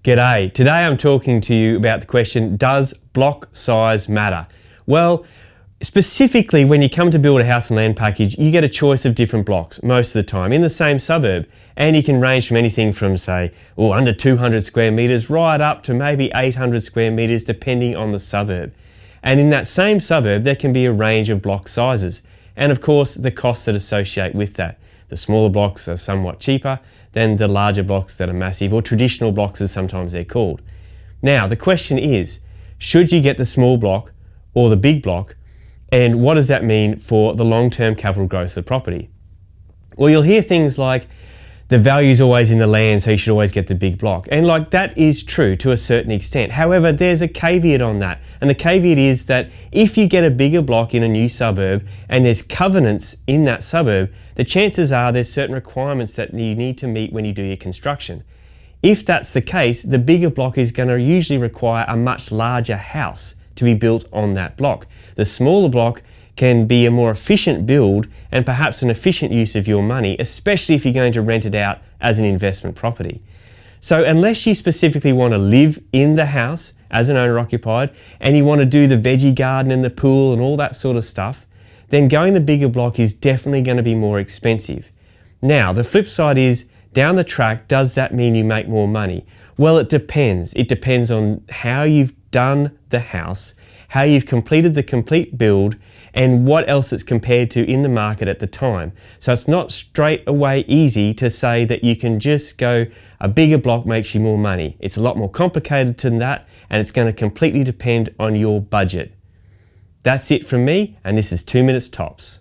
G'day. Today I'm talking to you about the question, does block size matter? Well, specifically when you come to build a house and land package, you get a choice of different blocks most of the time in the same suburb. And you can range from anything from, say, under 200 square metres right up to maybe 800 square metres depending on the suburb. And in that same suburb, there can be a range of block sizes. And of course, the costs that associate with that. The smaller blocks are somewhat cheaper than the larger blocks that are massive, or traditional blocks as sometimes they're called. Now, the question is, should you get the small block or the big block? And what does that mean for the long-term capital growth of the property? Well, you'll hear things like, the value's always in the land, so you should always get the big block. And that is true to a certain extent. However, there's a caveat on that. And the caveat is that if you get a bigger block in a new suburb and there's covenants in that suburb, the chances are there's certain requirements that you need to meet when you do your construction. If that's the case, the bigger block is going to usually require a much larger house to be built on that block. The smaller block can be a more efficient build and perhaps an efficient use of your money, especially if you're going to rent it out as an investment property. So unless you specifically want to live in the house as an owner-occupied and you want to do the veggie garden and the pool and all that sort of stuff, then going the bigger block is definitely going to be more expensive. Now, the flip side is, down the track, does that mean you make more money? Well, it depends. It depends on how you've done the house, how you've completed the complete build, and what else it's compared to in the market at the time. So it's not straight away easy to say that you can just go, a bigger block makes you more money. It's a lot more complicated than that, and it's going to completely depend on your budget. That's it from me, and this is 2 Minutes Tops.